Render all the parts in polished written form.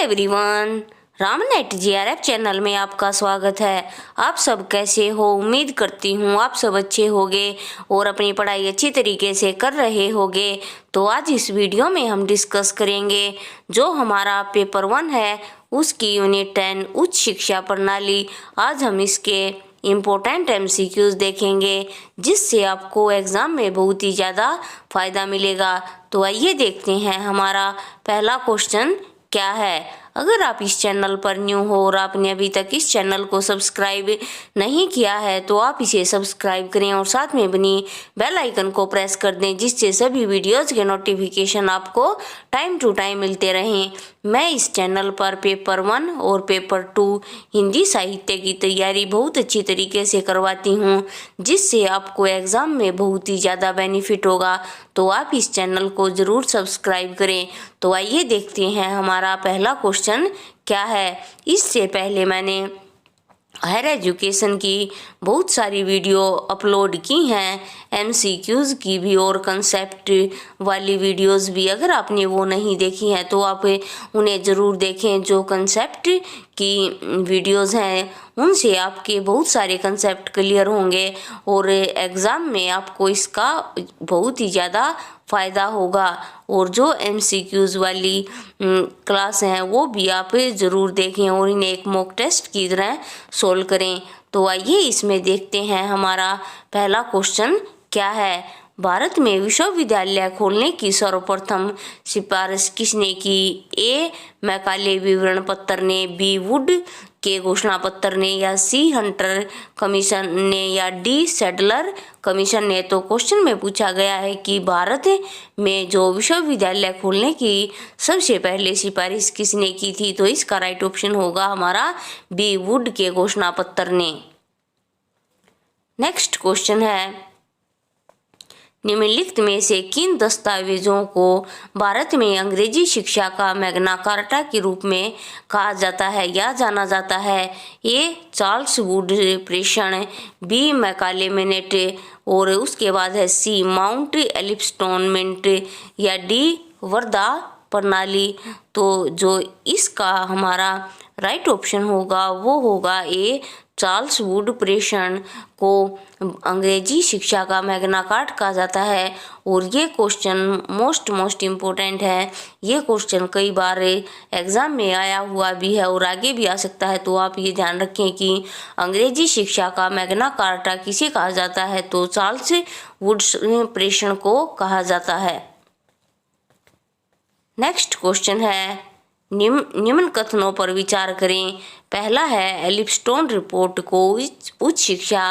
Everyone, रामनेट GRF channel में आपका स्वागत है। आप सब कैसे हो? उम्मीद करती हूँ आप सब अच्छे होंगे और अपनी पढ़ाई अच्छी तरीके से कर रहे होंगे। तो आज इस वीडियो में हम डिस्कस करेंगे जो हमारा पेपर 1 है उसकी यूनिट 10 उच्च शिक्षा प्रणाली। आज हम इसके इम्पोर्टेंट एमसीक्यूज देखेंगे जिससे आपको एग्ज़ाम में बहुत ही ज़्यादा फ़ायदा मिलेगा। तो आइए देखते हैं हमारा पहला क्वेश्चन क्या है। अगर आप इस चैनल पर न्यू हो और आपने अभी तक इस चैनल को सब्सक्राइब नहीं किया है तो आप इसे सब्सक्राइब करें और साथ में बनी बेल आइकन को प्रेस कर दें जिससे सभी वीडियोज़ के नोटिफिकेशन आपको टाइम टू टाइम मिलते रहें। मैं इस चैनल पर पेपर 1 और पेपर 2 हिंदी साहित्य की तैयारी बहुत अच्छी तरीके से करवाती हूँ जिससे आपको एग्ज़ाम में बहुत ही ज़्यादा बेनिफिट होगा। तो आप इस चैनल को ज़रूर सब्सक्राइब करें। तो आइए देखते हैं हमारा पहला क्वेश्चन क्या है। इससे पहले मैंने हायर एजुकेशन की बहुत सारी वीडियो अपलोड की हैं, एमसीक्यूज़ की भी और कंसेप्ट वाली वीडियोस भी। अगर आपने वो नहीं देखी हैं तो आप उन्हें ज़रूर देखें। जो कंसेप्ट की वीडियोस हैं उनसे आपके बहुत सारे कंसेप्ट क्लियर होंगे और एग्ज़ाम में आपको इसका बहुत ही ज़्यादा फ़ायदा होगा। और जो एमसीक्यूज़ वाली क्लास हैं वो भी आप ज़रूर देखें और इन्हें एक मॉक टेस्ट की तरह सोल्व करें। तो आइए इसमें देखते हैं हमारा पहला क्वेश्चन क्या है। भारत में विश्वविद्यालय खोलने की सर्वप्रथम सिफारिश किसने की? ए मैकाले विवरण पत्र ने, बी वुड के घोषणा पत्र ने, या सी हंटर कमीशन ने, या डी सैडलर कमीशन ने। तो क्वेश्चन में पूछा गया है कि भारत में जो विश्वविद्यालय खोलने की सबसे पहले सिफारिश किसने की थी? तो इसका राइट ऑप्शन होगा हमारा बी वुड के घोषणा पत्र ने। नेक्स्ट क्वेश्चन है, निम्नलिखित में से किन दस्तावेजों को भारत में अंग्रेजी शिक्षा का मैग्ना कार्टा के रूप में कहा जाता है या जाना जाता है? ए चार्ल्स वुड प्रेषण, बी मैकाले मिनेट और उसके बाद है सी माउंट एलिपस्टोनमेंट, या डी वर्धा प्रणाली। तो जो इसका हमारा राइट ऑप्शन होगा वो होगा ए चार्ल्स वुड प्रेषण को अंग्रेजी शिक्षा का मैग्ना कार्टा कहा जाता है। और ये क्वेश्चन मोस्ट इम्पोर्टेंट है। ये क्वेश्चन कई बार एग्ज़ाम में आया हुआ भी है और आगे भी आ सकता है। तो आप ये ध्यान रखें कि अंग्रेजी शिक्षा का मैग्ना कार्टा किसे कहा जाता है? तो चार्ल्स वुड प्रेषण को कहा जाता है। नेक्स्ट क्वेश्चन है, निम्न कथनों पर विचार करें। पहला है, एलिपस्टोन रिपोर्ट को उच्च शिक्षा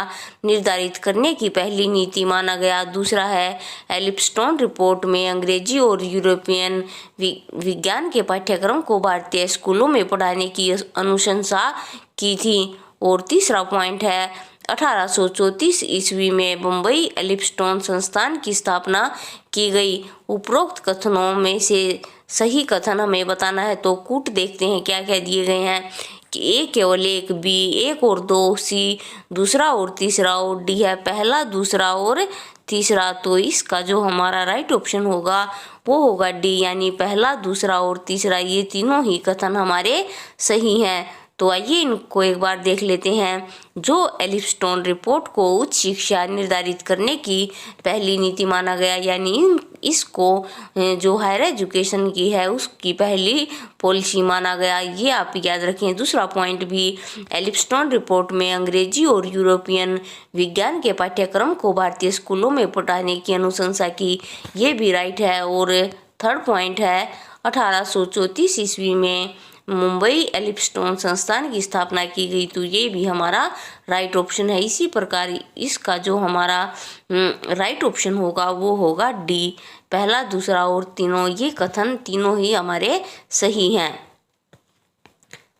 निर्धारित करने की पहली नीति माना गया। दूसरा है, एलिपस्टोन रिपोर्ट में अंग्रेजी और यूरोपियन विज्ञान के पाठ्यक्रम को भारतीय स्कूलों में पढ़ाने की अनुशंसा की थी। और तीसरा पॉइंट है, 1834 ईस्वी में बम्बई एलिपस्टोन संस्थान की स्थापना की गई। उपरोक्त कथनों में से सही कथन हमें बताना है। तो कूट देखते हैं क्या क्या दिए गए हैं कि ए केवल एक, बी एक और दो, सी दूसरा और तीसरा, और डी है पहला दूसरा और तीसरा। तो इसका जो हमारा राइट ऑप्शन होगा वो होगा डी, यानी पहला दूसरा और तीसरा ये तीनों ही कथन हमारे सही हैं। तो आइए इनको एक बार देख लेते हैं। जो एलिपस्टोन रिपोर्ट को उच्च शिक्षा निर्धारित करने की पहली नीति माना गया, यानी इसको जो हायर एजुकेशन की है उसकी पहली पॉलिसी माना गया, ये आप याद रखें। दूसरा पॉइंट भी, एलिपस्टोन रिपोर्ट में अंग्रेजी और यूरोपियन विज्ञान के पाठ्यक्रम को भारतीय स्कूलों में पढ़ाने की अनुशंसा की, ये भी राइट है। और थर्ड पॉइंट है, 1834 ईस्वी में मुंबई एलिपस्टोन संस्थान की स्थापना की गई, तो ये भी हमारा राइट ऑप्शन है। इसी प्रकार इसका जो हमारा राइट ऑप्शन होगा वो होगा डी, पहला दूसरा और तीनों, ये कथन तीनों ही हमारे सही हैं।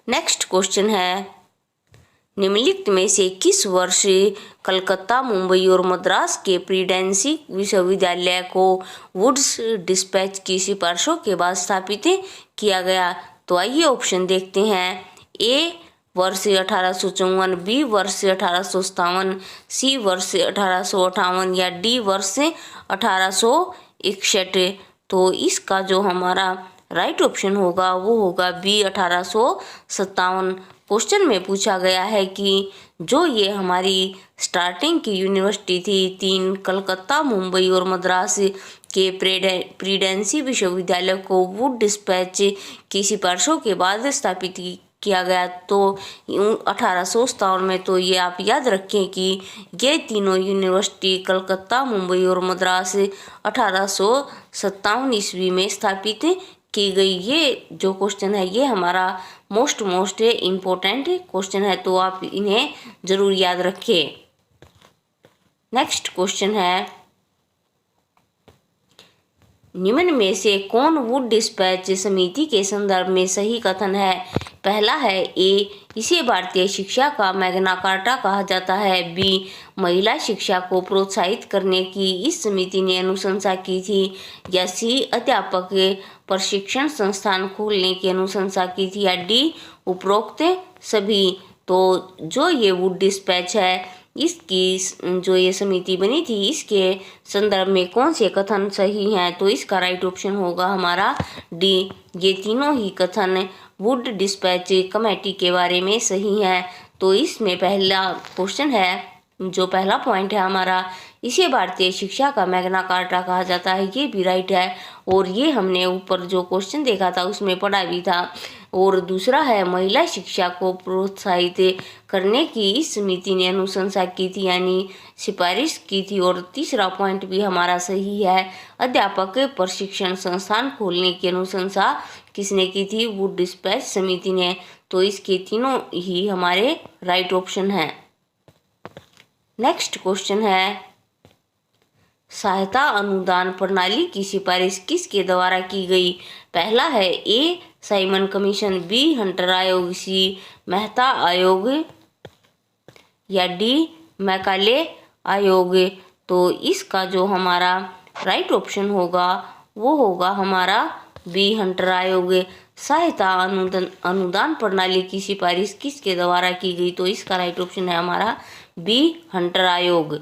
नेक्स्ट क्वेश्चन है, निम्नलिखित में से किस वर्ष कलकत्ता, मुंबई और मद्रास के प्रेसिडेंसी विश्वविद्यालय को वुड्स डिस्पैच की सिफारिशों के बाद स्थापित किया गया? तो आइए ऑप्शन देखते हैं। ए वर्ष 1854, बी वर्ष 1857, सी वर्ष 1858, या डी वर्ष 1861। तो इसका जो हमारा राइट ऑप्शन होगा वो होगा बी 1857। क्वेश्चन में पूछा गया है कि जो ये हमारी स्टार्टिंग की यूनिवर्सिटी थी, 3 कलकत्ता, मुंबई और मद्रास के प्रेसिडेंसी विश्वविद्यालय को वुड डिस्पैच की सिफारिशों के बाद स्थापित किया गया। तो 1857 में, तो ये आप याद रखें कि ये तीनों यूनिवर्सिटी कलकत्ता, मुंबई और मद्रास 1857 ईस्वी में स्थापित की गई। ये जो क्वेश्चन है ये हमारा मोस्ट इम्पोर्टेंट क्वेश्चन है, तो आप इन्हें जरूर याद रखें। नेक्स्ट क्वेश्चन है, निम्न में से कौन वुड डिस्पैच समिति के संदर्भ में सही कथन है? पहला है ए, इसे भारतीय शिक्षा का मैग्ना कार्टा कहा जाता है। बी, महिला शिक्षा को प्रोत्साहित करने की इस समिति ने अनुशंसा की थी। या सी, अध्यापक प्रशिक्षण संस्थान खोलने की अनुशंसा की थी। या डी, उपरोक्त सभी। तो जो ये वुड डिस्पैच है, इसकी जो ये समिति बनी थी, इसके संदर्भ में कौन से कथन सही हैं? तो इसका राइट ऑप्शन होगा हमारा डी, ये तीनों ही कथन वुड डिस्पैच कमेटी के बारे में सही है। तो इसमें पहला क्वेश्चन है, जो पहला पॉइंट है हमारा, इसे भारतीय शिक्षा का मैग्ना कार्टा कहा जाता है, ये भी राइट है। और ये हमने ऊपर जो क्वेश्चन देखा था उसमें पढ़ा भी था। और दूसरा है, महिला शिक्षा को प्रोत्साहित करने की इस समिति ने अनुशंसा की थी, यानी सिफारिश की थी। और तीसरा पॉइंट भी हमारा सही है, अध्यापक प्रशिक्षण संस्थान खोलने की अनुशंसा किसने की थी? वुड डिस्पैच समिति ने। तो इसके तीनों ही हमारे राइट ऑप्शन हैं। नेक्स्ट क्वेश्चन है, सहायता अनुदान प्रणाली की सिफारिश किसके द्वारा की गई? पहला है ए, साइमन कमीशन। बी, हंटर आयोग। सी, मेहता आयोग। या डी, मैकाले आयोग। तो इसका जो हमारा राइट ऑप्शन होगा वो होगा हमारा बी, हंटर आयोग। सहायता अनुदान प्रणाली की सिफारिश किसके द्वारा की गई? तो इसका राइट ऑप्शन है हमारा बी, हंटर आयोग।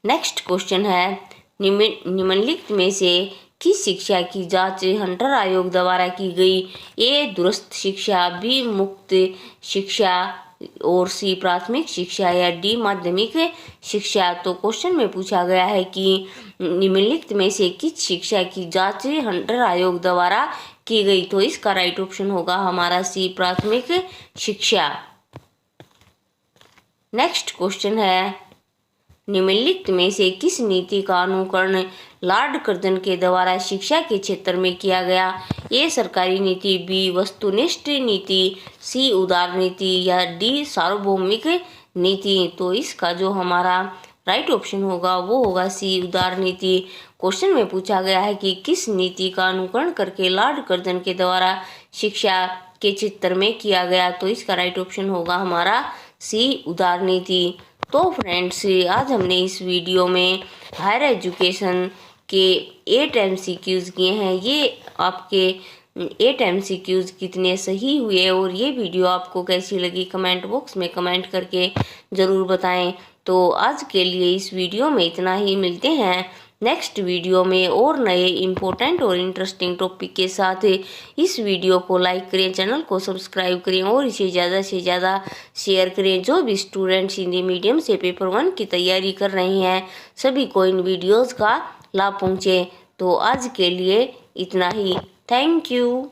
नेक्स्ट क्वेश्चन है, निम्नलिखित में से किस शिक्षा की जांच हंटर आयोग द्वारा की गई? ए, दूरस्थ शिक्षा। बी, मुक्त शिक्षा। और सी, प्राथमिक शिक्षा। या डी, माध्यमिक शिक्षा। तो क्वेश्चन में पूछा गया है कि निम्नलिखित में से किस शिक्षा की जांच हंटर आयोग द्वारा की गई? तो इसका राइट ऑप्शन होगा हमारा सी, प्राथमिक शिक्षा। नेक्स्ट क्वेश्चन है, निम्नलिखित में से किस नीति का अनुकरण लॉर्ड कर्जन के द्वारा शिक्षा के क्षेत्र में किया गया? ए, सरकारी नीति। बी, वस्तुनिष्ठ नीति। सी, उदार नीति। या डी, सार्वभौमिक नीति। तो इसका जो हमारा राइट ऑप्शन होगा वो होगा सी, उदार नीति। क्वेश्चन में पूछा गया है कि किस नीति का अनुकरण करके लॉर्ड कर्जन के द्वारा शिक्षा के क्षेत्र में किया गया? तो इसका राइट ऑप्शन होगा हमारा सी, उदार नीति। तो फ्रेंड्स, आज हमने इस वीडियो में हायर एजुकेशन के 8 MCQs किए हैं। ये आपके 8 MCQs कितने सही हुए और ये वीडियो आपको कैसी लगी कमेंट बॉक्स में कमेंट करके ज़रूर बताएं। तो आज के लिए इस वीडियो में इतना ही। मिलते हैं नेक्स्ट वीडियो में और नए इम्पोर्टेंट और इंटरेस्टिंग टॉपिक के साथ। इस वीडियो को लाइक करें, चैनल को सब्सक्राइब करें और इसे ज़्यादा से ज़्यादा शेयर करें। जो भी स्टूडेंट्स हिंदी मीडियम से पेपर 1 की तैयारी कर रहे हैं, सभी को इन वीडियोज़ का लाभ पहुँचे। तो आज के लिए इतना ही। Thank you.